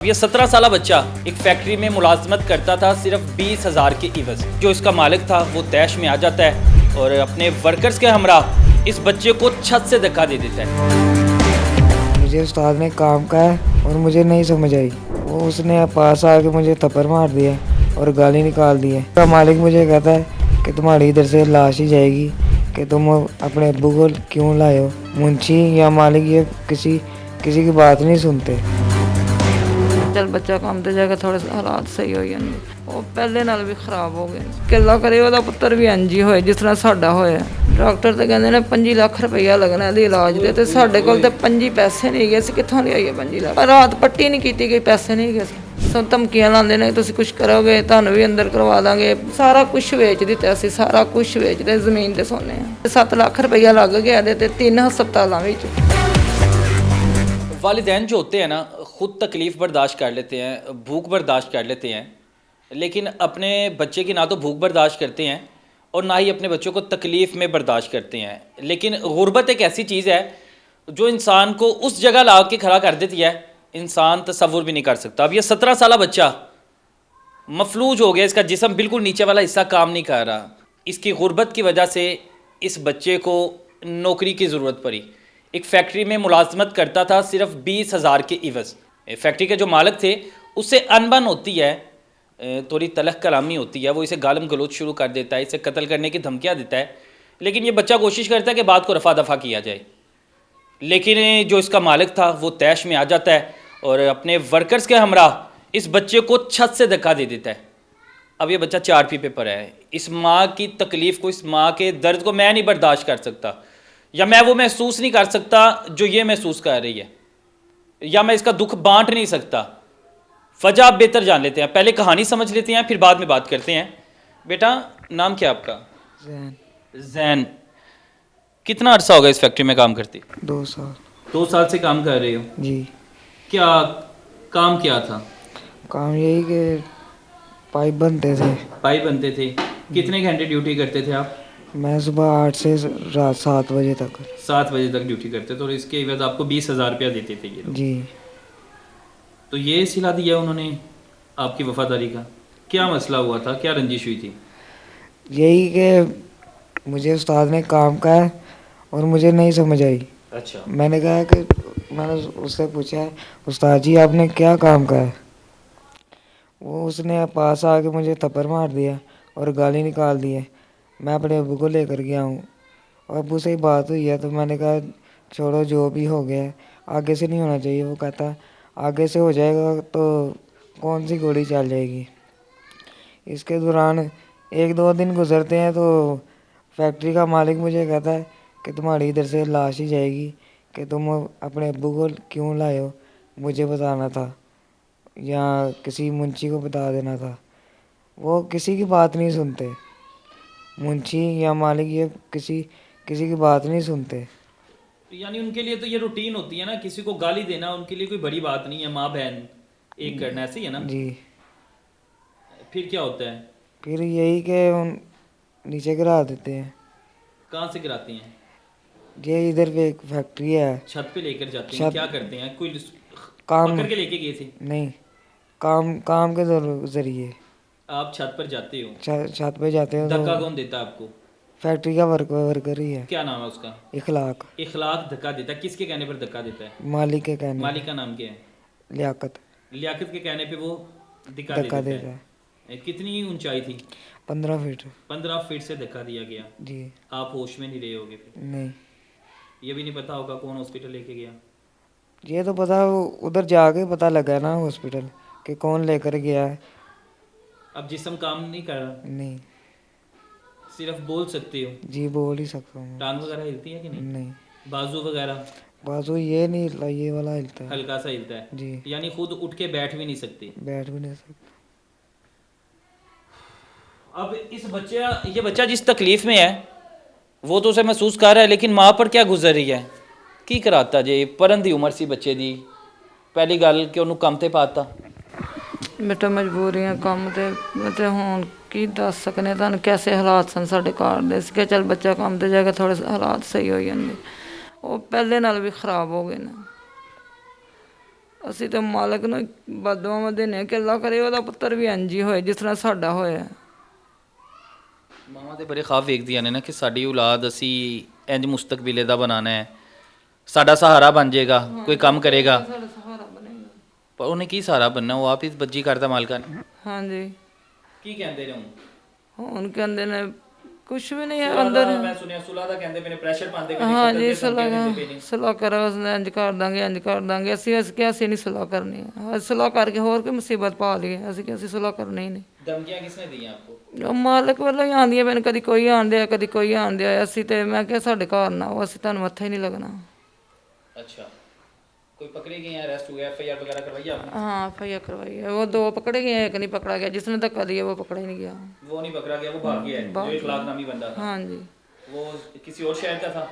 ये 17 साल बच्चा एक फैक्ट्री में मुलाजमत करता था सिर्फ 20,000 के इवज़। जो इसका मालिक था वो तैश में आ जाता है और अपने वर्कर्स के हमरा इस बच्चे को छत से धक्का दे देता है। मुझे उस्ताद ने काम कहा और मुझे नहीं समझ आई। वो उसने पास आके मुझे थप्पड़ मार दिया और गाली निकाल दी है। तो मालिक मुझे कहता है कि तुम्हारी इधर से लाश ही जाएगी कि तुम अपने अब्बू को क्यों लाए हो। मुंशी या मालिक ये किसी की बात नहीं सुनते। चल बच्चा काम ते जाके थोड़े हालात सही हो जाएंगे। वो पहले नाल भी खराब हो गए। किला करे ਉਹਦਾ ਪੁੱਤਰ ਵੀ ਇੰਜ ਹੀ ਹੋਏ ਜਿਸ ਤਰ੍ਹਾਂ ਸਾਡਾ ਹੋਇਆ। ਡਾਕਟਰ ਤਾਂ ਕਹਿੰਦੇ ਨੇ 5 ਲੱਖ ਰੁਪਈਆ ਲੱਗਣਾ ਇਹਦੇ ਇਲਾਜ ਦੇ ਤੇ ਸਾਡੇ ਕੋਲ ਤੇ 5 ਪੈਸੇ ਨਹੀਂ ਗਏ। ਅਸੀਂ ਕਿੱਥੋਂ ਲਿਆਈਏ 5 ਲੱਖ। ਰਾਤ ਪੱਟੀ ਨਹੀਂ ਕੀਤੀ ਗਈ, ਪੈਸੇ ਨਹੀਂ ਗਏ। ਸਭ ਧਮਕੀਆਂ ਲਾਉਂਦੇ ਨੇ ਤੁਸੀਂ ਕੁਝ ਕਰੋਗੇ ਤੁਹਾਨੂੰ ਵੀ ਅੰਦਰ ਕਰਵਾ ਦਾਂਗੇ। ਸਾਰਾ ਕੁਝ ਵੇਚ ਦਿੱਤਾ, ਅਸੀਂ ਸਾਰਾ ਕੁਝ ਵੇਚਦੇ ਜ਼ਮੀਨ ਤੇ ਸੋਨੇ ਆ। 7 ਲੱਖ ਰੁਪਈਆ ਲੱਗ ਗਿਆ ਇਹਦੇ ਤੇ 3 ਹਸਪਤਾਲਾਂ ਵਿੱਚ। वालिदैन जो होते हैं ना ख़ुद तकलीफ़ बर्दाश्त कर लेते हैं, भूख बर्दाश्त कर लेते हैं, लेकिन अपने बच्चे की ना तो भूख बर्दाश्त करते हैं और ना ही अपने बच्चों को तकलीफ़ में बर्दाश्त करते हैं। लेकिन गुर्बत एक ऐसी चीज़ है जो इंसान को उस जगह ला के खड़ा कर देती है इंसान तसव्वुर भी नहीं कर सकता। अब ये 17 साल बच्चा मफलूज हो गया, इसका जिस्म बिल्कुल नीचे वाला हिस्सा काम नहीं कर रहा। इसकी गुर्बत की वजह से इस बच्चे को नौकरी की ज़रूरत पड़ी। एक फैक्ट्री में मुलाजमत करता था सिर्फ 20,000 के इवज़। फैक्ट्री के जो मालिक थे उससे अनबन होती है, थोड़ी तलख कलामी होती है, वो इसे गालम गलोच शुरू कर देता है, इसे कत्ल करने की धमकियाँ देता है। लेकिन ये बच्चा कोशिश करता है कि बात को रफा दफा किया जाए। लेकिन जो इसका मालिक था वो तैश में आ जाता है और अपने वर्कर्स के हमरा इस बच्चे को छत से धक्का दे देता है। अब ये बच्चा 4 पे पड़ा है। इस माँ की तकलीफ़ को, इस माँ के दर्द को मैं नहीं बर्दाश्त कर सकता, या मैं वो महसूस नहीं कर सकता जो ये महसूस कर रही है, या मैं इसका दुख बांट नहीं सकता। वजह आप बेहतर जान लेते हैं, पहले कहानी समझ लेते हैं फिर बाद में बात करते हैं। बेटा नाम क्या आपका? जैन। जैन। कितना अरसा होगा इस फैक्ट्री में काम करती? 2 साल। 2 साल से काम कर रहे हो? जी। क्या काम क्या था? काम यही कि पाइप बनते थे। पाइप बनते थे। कितने घंटे ड्यूटी करते थे आप? मैं सुबह 8 से रात 7 बजे तक। 7 बजे तक ड्यूटी करते थे और इसके एवज आपको 20,000 रुपया देते थे ये लोग। जी। तो ये सिला दिया उन्होंने आपकी वफादारी का? क्या मसला हुआ था, क्या रंजिश हुई थी? यही कि मुझे उस्ताद ने काम कहा और मुझे नहीं समझ आई। अच्छा। मैंने कहा कि मैंने उससे पूछा उस्ताद जी आपने क्या काम कहा है। वो उसने पास आके मुझे थप्पड़ मार दिया और गाली निकाल दी है। मैं अपने अब्बू को लेकर गया हूँ और अब्बू से ही बात हुई है तो मैंने कहा छोड़ो जो भी हो गया है, आगे से नहीं होना चाहिए। वो कहता आगे से हो जाएगा तो कौन सी गोली चल जाएगी। इसके दौरान 1-2 दिन गुजरते हैं तो फैक्ट्री का मालिक मुझे कहता है कि तुम्हारी इधर से लाश ही जाएगी कि तुम अपने अब्बू को क्यों लाए हो, मुझे बताना था या किसी मुंशी को बता देना था। वो किसी की बात नहीं सुनते। मुंशी या मालिक ये किसी की बात नहीं सुनते। तो यानी उनके लिए तो ये रूटीन होती है ना, किसी को गाली देना उनके लिए कोई बड़ी बात नहीं है, माँ बहन एक करना, ऐसे ही है ना? जी। फिर क्या होता है? फिर यही कि उन नीचे गिरा देते हैं। कहाँ से गिराते हैं? ये इधर पे एक फैक्ट्री है। छत पे लेकर जाते हैं? छत- क्या करते हैं? कोई काम पकड़ के लेके गए थे? नहीं, काम के जरिए आप छत पर जाते हो? छत पे जाते हैं धक्का तो कौन देता है आपको? फैक्ट्री का वर्कर ही है। क्या नाम है उसका? इखलाक। इखलाक धक्का देता है? किसके कहने पर धक्का देता है? मालिक के कहने। मालिक का नाम क्या है? लियाकत। लियाकत के कहने पे वो धक्का धक्का देता देता है। कितनी ऊंचाई थी? 15 फीट। 15 फीट से धक्का दिया गया। जी। आप होश में नहीं रहे होगे फिर? नहीं, ये भी नहीं पता होगा कौन हॉस्पिटल लेके गया? ये तो पता उधर जाके पता लगा ना हॉस्पिटल कि कौन लेकर गया है। अब जिस्म काम नहीं कर रहा, नहीं। सिर्फ बोल सकते हो? जी बोल ही सकता हूँ। टांग वगैरह हिलती है कि नहीं? नहीं, बाजू वगैरह? बाजू ये नहीं हिलता, ये वाला हिलता है। हल्का सा हिलता है? जी। यानी खुद उठ के बैठ भी नहीं सकते? बैठ भी नहीं सकता। अब ये बच्चा जिस तकलीफ में है वो तो उसे महसूस कर रहा है, लेकिन माँ पर क्या गुजर रही है की कराता जे पढ़न दी उम्र सी बच्चे दी। पहली गल कि ਉਹਨੂੰ ਕੰਮ ਤੇ ਪਾਤਾ। बेटा मजबूरियां काम ते हुण की दस सकने तुहानूं कैसे हालात सन साडे घर दे। कि चल बच्चा काम ते जाके थोड़े हालात सही हो जाएंगे। वो पहले नाल भी खराब हो गए ना। ਅਸੀਂ ਤਾਂ ਮਾਲਕ ਨੂੰ ਬਦਦੁਆਵਾਂ ਦਿੰਦੇ ਹਾਂ ਕਿ ਅੱਲਾ ਕਰੇ ਉਹਦਾ ਪੁੱਤਰ ਵੀ ਇੰਝ ਹੀ ਹੋਏ ਜਿਸ ਤਰ੍ਹਾਂ ਸਾਡਾ ਹੋਇਆ। ਮਾਵਾਂ ਦੇ ਬੜੇ ਖਾਬ ਵੇਖਦੀਆਂ ਨੇ ਨਾ ਕਿ ਸਾਡੀ ਔਲਾਦ ਅਸੀਂ ਇੰਜ ਮੁਸਤਕਬਿਲੇ ਦਾ ਬਣਾਉਣਾ ਹੈ, ਸਾਡਾ ਸਹਾਰਾ ਬਣ ਜਾਏਗਾ, ਕੋਈ ਕੰਮ ਕਰੇਗਾ। ਸਾਡਾ ਸਹਾਰਾ ਬਣੇਗਾ। ਪਰ ਉਹਨੇ ਕੀ ਸਹਾਰਾ ਬਣਨਾ, ਉਹ ਆਪ ਹੀ ਬੱਜੀ ਕਰਦਾ ਮਾਲਕਾਂ ਨੇ। ਹਾਂਜੀ ਕੀ ਕਹਿੰਦੇ ਨੇ ਹੁਣ ਕਹਿੰਦੇ ਨੇ ਕੁਛ ਵੀ ਨਹੀਂ ਹੈ ਸੁਲਾਹ ਅੰਦਰ। ਦਾ ਮੈਂ ਸੁਣਿਆ ਸੁਲਾਹ ਦਾ ਕਹਿੰਦੇ ਪਏ ਨੇ, ਪ੍ਰੈਸ਼ਰ ਪਾਉਂਦੇ ਪਏ ਨੇ, ਹਾਂਜੀ ਕਤਲ ਦੀਆਂ ਧਮਕੀਆਂ ਦਿੰਦੇ ਪਏ ਨੇ। ਸਲਾਹ ਕਰੋ, ਇੰਝ ਕਰ ਦਾਂਗੇ ਇੰਝ ਕਰ ਦਾਂਗੇ। ਅਸੀਂ ਕਿਹਾ ਅਸੀਂ ਨਹੀਂ ਸਲਾਹ ਕਰਨੀ, ਅਸੀਂ ਸਲਾਹ ਕਰਕੇ ਹੋਰ ਕੋਈ ਮੁਸੀਬਤ ਪਾ ਲਈਏ। ਅਸੀਂ ਕਿਹਾ ਅਸੀਂ ਸਲਾਹ ਕਰਨੀ ਹੀ ਨਹੀਂ। ਧਮਕੀਆਂ ਕਿਸਨੇ ਦੀਆਂ ਆਪਕੋ? ਉਹ ਮਾਲਕ ਵੱਲੋਂ ਹੀ ਆਉਂਦੀਆਂ ਪੈਣ, ਕਦੀ ਕੋਈ ਆਉਂਦੇ ਆ ਕਦੀ ਕੋਈ ਆਉਂਦੇ ਆ। ਅਸੀਂ ਤੇ ਮੈਂ ਕਿਹਾ ਸਾਡੇ ਘਰ ਨਾ ਆਓ, ਅਸੀਂ ਤੁਹਾਨੂੰ ਮੱਥੇ ਹੀ ਨਹੀਂ ਲੱਗਣਾ। अच्छा, कोई पकड़े गए हैं, अरेस्ट हुए, एफआईआर वगैरह करवाई आपने? हाँ FIR करवाई है। वो 2 पकड़े गए, एक नहीं पकड़ा गया। जिसने धक्का दिया वो पकड़ा ही नहीं गया। वो नहीं पकड़ा गया, वो भाग गया है, जो इखलाकनामी बंदा था। हाँ जी। वो किसी और शहर का था?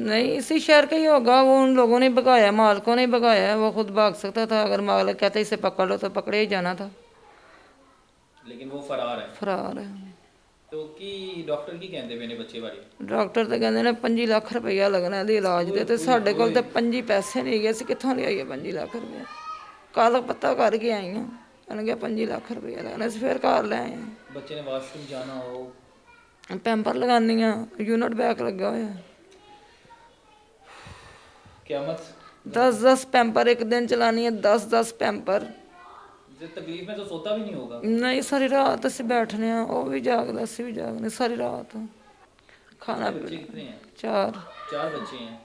नहीं इसी शहर का ही होगा। वो उन लोगों ने भगाया, मालकों ने भगाया है। वो खुद भाग सकता था, अगर मालिक कहते इसे पकड़ लो तो पकड़े ही जाना था। लेकिन वो फरार है। फरार है। तो की डॉक्टर की कहते पे ने बच्चे बारे? ਡਾਕਟਰ ਤਾਂ ਕਹਿੰਦੇ ਨੇ 25 ਲੱਖ ਰੁਪਈਆ ਲੱਗਣਾ ਇਹਦੇ ਇਲਾਜ ਦੇ, ਤੇ ਸਾਡੇ ਕੋਲ ਤਾਂ 25 ਪੈਸੇ ਨਹੀਂ ਗਏ। ਅਸੀਂ ਕਿੱਥੋਂ ਲਿਆਈਏ 25 ਲੱਖ ਰੁਪਈਆ? ਕੱਲ ਪਤਾ ਕਰਕੇ ਆਈ ਹਾਂ, ਉਹਨਾਂ ਕਿਹਾ 25 ਲੱਖ ਰੁਪਈਆ ਲੱਗਣਾ। ਅਸੀਂ ਫਿਰ ਘਰ ਲੈ ਆਏ ਹਾਂ। बच्चे ने वॉशरूम जाना हो, ਪੈਂਪਰ ਲਗਾਉਂਦੀਆਂ, ਯੂਨਿਟ ਬੈਕ ਲੱਗਾ ਹੋਇਆ। क़यामत 10-10 ਪੈਂਪਰ ਇੱਕ ਦਿਨ ਚਲਾਨੀ ਹੈ, 10-10 ਪੈਂਪਰ। तकलीफ में तो सोता भी नहीं होगा। ਨਹੀਂ ਸਾਰੀ ਰਾਤ ਅਸੀਂ ਬੈਠਨੇ ਆ, ਉਹ ਵੀ ਜਾਗਦਾ ਅਸੀਂ ਵੀ ਜਾਗਨੇ ਸਾਰੀ ਰਾਤ। ਖਾਣਾ बच्चे कितने हैं? 4 4 बच्चे हैं,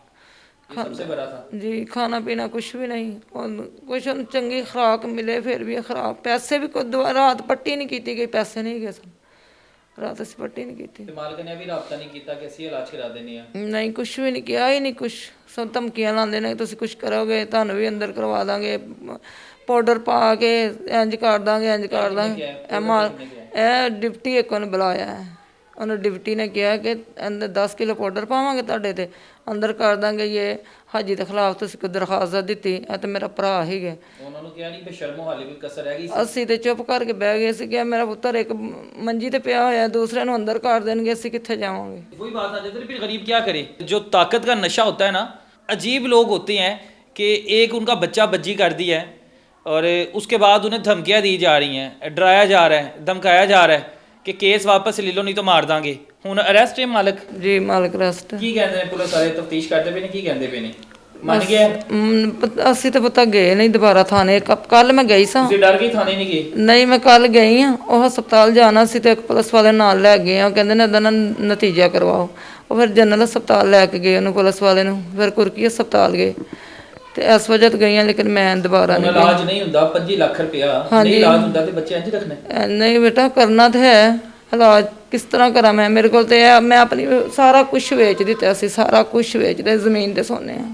ये सबसे बड़ा था। जी। खाना पीना कुछ भी नहीं, कुछ चंगी खुराक मिले फिर भी खराब। पैसे भी रात पट्टी नहीं की गई, पैसे नहीं गए सन रात, असी पट्टी नहीं की। ਤੇ ਮਾਲਕ ਨੇ ਵੀ ਰਾਬਤਾ ਨਹੀਂ ਕੀਤਾ ਕਿ ਅਸੀਂ ਇਲਾਜ ਕਰਾ ਦੇਣੇ ਆ? नहीं कुछ भी नहीं किया ही नहीं कुछ। सब धमकियां लाते ने, तुम कुछ करोगे ਤੁਹਾਨੂੰ ਵੀ ਅੰਦਰ ਕਰਵਾ ਦਾਂਗੇ, ਪਾਊਡਰ ਪਾ ਕੇ ਇੰਜ ਕਰ ਦਾਂਗੇ ਇੰਜ ਕਰ ਦਾਂਗੇ। ਇਹ ਡਿਪਟੀ ਇੱਕ ਨੂੰ ਬੁਲਾਇਆ ਹੈ, ਉਹਨੇ ਡਿਪਟੀ ਨੇ ਕਿਹਾ ਕਿ ਅੰਦਰ 10 ਕਿਲੋ ਪਾਊਡਰ ਪਾਵਾਂਗੇ ਤੁਹਾਡੇ ਤੇ, ਅੰਦਰ ਕਰ ਦਾਂਗੇ। ਇਹ ਹਾਜੀ ਦੇ ਖਿਲਾਫ ਤੁਸੀਂ ਕੋਈ ਦਰਖਾਸਤ ਦਿੱਤੀ, ਇਹ ਤੇ ਮੇਰਾ ਭਰਾ ਹੀਗੇ। ਉਹਨਾਂ ਨੂੰ ਕਿਹਾ ਨਹੀਂ ਬੇਸ਼ਰਮੋ, ਹਾਲੇ ਵੀ ਕਸਰ ਰਹਿ ਗਈ? ਅਸੀਂ ਤੇ ਚੁੱਪ ਕਰਕੇ ਬਹਿ ਗਏ ਸੀ ਕਿ ਮੇਰਾ ਪੁੱਤਰ ਇੱਕ ਮੰਜੀ ਤੇ ਪਿਆ ਹੋਇਆ, ਦੂਸਰੇ ਨੂੰ ਅੰਦਰ ਕਰ ਦੇਣਗੇ, ਅਸੀਂ ਕਿੱਥੇ ਜਾਵਾਂਗੇ? वही बात आ जाती है, फिर गरीब क्या करे? जो ताकत का नशा होता है ना, अजीब लोग होते हैं कि एक उनका बच्चा बज्जी कर दिया है और उसके बाद उन्हें धमकियाँ दी जा रही हैं, डराया जा रहा है, धमकाया जा रहा है कि केस वापस ले लो नहीं तो मार ਦਾਂਗੇ। ਹੁਣ ਅਰੈਸਟ ਹੈ ਮਾਲਕ? ਜੀ ਮਾਲਕ ਰਸਟ। ਕੀ ਕਹਿੰਦੇ ਨੇ ਪੁਲਿਸ ਵਾਲੇ? ਤਫਤੀਸ਼ ਕਰਦੇ ਪਏ ਨੇ, ਕੀ ਕਹਿੰਦੇ ਪਏ ਨੇ? ਮੰਨ ਗਿਆ? ਅਸੀਂ ਤਾਂ ਪਤਾ ਗਏ ਨਹੀਂ ਦੁਬਾਰਾ ਥਾਣੇ। ਕੱਲ ਮੈਂ ਗਈ ਸਾਂ। ਤੁਸੀਂ ਡਰ ਗਏ, ਥਾਣੇ ਨਹੀਂ ਗਏ? ਨਹੀਂ ਮੈਂ ਕੱਲ ਗਈ ਆ, ਉਹ ਹਸਪਤਾਲ ਜਾਣਾ ਸੀ ਤੇ ਇੱਕ ਪੁਲਿਸ ਵਾਲੇ ਨਾਲ ਲੈ ਗਏ ਆ। ਉਹ ਕਹਿੰਦੇ ਨੇ ਇਹਦਾ ਨਾ ਨਤੀਜਾ ਕਰਵਾਓ। ਉਹ ਫਿਰ ਜਨਰਲ ਹਸਪਤਾਲ ਲੈ ਕੇ ਗਏ ਉਹਨੂੰ, ਪੁਲਿਸ ਵਾਲੇ ਨੂੰ। ਫਿਰ ਕੁਰਕੀ ਹਸਪਤਾਲ ਗਏ ਤੇ ਇਸ ਵਜ੍ਹਾ ਤੋਂ ਗਈਆਂ, ਲੇਕਿਨ ਮੈਂ ਦੁਬਾਰਾ ਨਹੀਂ ਇਲਾਜ ਨਹੀਂ ਹੁੰਦਾ। 25 ਲੱਖ ਰੁਪਇਆ ਨਹੀਂ ਇਲਾਜ ਹੁੰਦਾ ਤੇ ਬੱਚੇ ਇੰਜ ਰੱਖਣੇ? ਨਹੀਂ ਬੇਟਾ ਕਰਨਾ ਤਾਂ ਹੈ ਇਲਾਜ। ਕਿਸ ਤਰ੍ਹਾਂ ਕਰਾਂ ਮੈਂ? ਮੇਰੇ ਕੋਲ ਤੇ ਮੈਂ ਆਪਣੀ ਸਾਰਾ ਕੁਝ ਵੇਚ ਦਿੱਤਾ ਸੀ, ਸਾਰਾ ਕੁਝ ਵੇਚ ਦੇ, ਜ਼ਮੀਨ ਤੇ ਸੋਨੇ ਆ।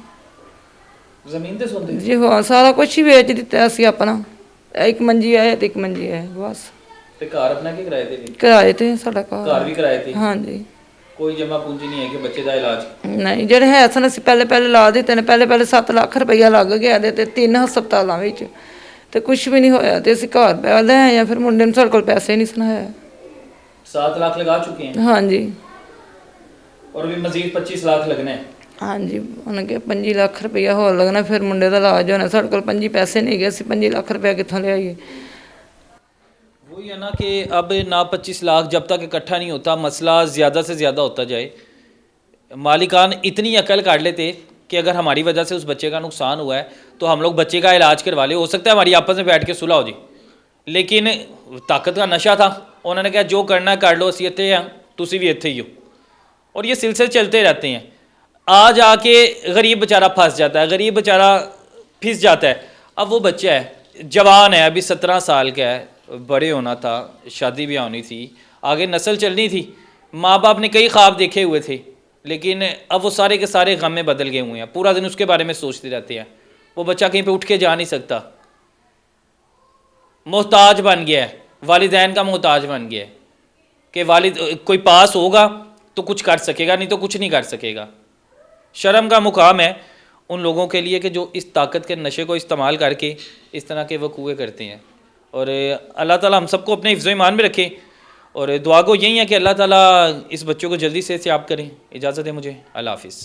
ਜ਼ਮੀਨ ਤੇ ਸੌਂਦੇ? ਜੀ ਹਾਂ, ਸਾਰਾ ਕੁਝ ਹੀ ਵੇਚ ਦਿੱਤਾ ਸੀ ਆਪਣਾ। ਇੱਕ ਮੰਜੀ ਹੈ ਤੇ ਇੱਕ ਮੰਜੀ ਹੈ ਬਸ। ਤੇ ਘਰ ਆਪਣਾ ਕੀ ਕਿਰਾਏ ਤੇ? ਕਿਰਾਏ ਤੇ ਸਾਡਾ ਘਰ ਵੀ ਕਿਰਾਏ ਤੇ? ਹਾਂਜੀ। ਕੋਈ ਜਮਾ ਪੂੰਜੀ ਨਹੀਂ ਹੈ ਕਿ ਬੱਚੇ ਦਾ ਇਲਾਜ? ਨਹੀਂ, ਜਿਹੜੇ ਹੈ ਸਨ ਅਸੀਂ ਪਹਿਲੇ ਲਾ ਦਿੱਤੇ ਨੇ। ਪਹਿਲੇ 7 ਲੱਖ ਰੁਪਈਆ ਲੱਗ ਗਿਆ ਇਹਦੇ ਤੇ 3 ਹਸਪਤਾਲਾਂ ਵਿੱਚ, ਤੇ ਕੁਝ ਵੀ ਨਹੀਂ ਹੋਇਆ। ਤੇ ਅਸੀਂ ਘਰ ਪੈ ਲੈ ਆਏ ਆ। ਫਿਰ ਮੁੰਡੇ ਨੂੰ ਸਾਡੇ ਕੋਲ ਪੈਸੇ ਨਹੀਂ ਸੁਣਾਇਆ। 7 लाख लगा चुके हैं? हाँ जी। और भी मजीद 25 लाख लगने हैं? हाँ जी, उन्होंने 25 लाख रुपया होर लगना, फिर मुंडे का इलाज होना। साढ़े को 25 पैसे नहीं गए, असं 25 लाख रुपया कितों लियाइए? वही है ना कि अब ना 25 लाख जब तक इकट्ठा नहीं होता, मसला ज़्यादा से ज़्यादा होता जाए। मालिकान इतनी अकल काट लेते कि अगर हमारी वजह से उस बच्चे का नुकसान हुआ है तो हम लोग बच्चे का इलाज करवा ले, हो सकता है हमारी आपस में बैठ के सुलह हो जाए। लेकिन ताकत का नशा था, उन्होंने कहा जो करना कर लो, असी इत्थे हैं, तुसी भी इत्थे ही हो। और ये सिलसिले चलते रहते हैं। आज आके गरीब बेचारा फंस जाता है, गरीब बेचारा फिस जाता है। अब वो बच्चा है, जवान है, अभी 17 साल का है, बड़े होना था, शादी ब्याह होनी थी, आगे नस्ल चलनी थी। माँ बाप ने कई ख्वाब देखे हुए थे, लेकिन अब वो सारे के सारे गम में बदल गए हुए हैं। पूरा दिन उसके बारे में सोचते रहते हैं। वो बच्चा कहीं पे उठ के जा नहीं सकता, मोहताज बन गया है, वालिदैन का मोहताज बन गया है कि वालिद कोई पास होगा तो कुछ कर सकेगा, नहीं तो कुछ नहीं कर सकेगा। शर्म का मुकाम है उन लोगों के लिए कि जो इस ताकत के नशे को इस्तेमाल करके इस तरह के वकूए करते हैं। और अल्लाह ताला हम सबको अपने हिफ्ज़ ईमान में रखे। और दुआ को यही है कि अल्लाह ताला इस बच्चों को जल्दी से याब करें। इजाज़त है मुझे, अल्लाह हाफ़िज़।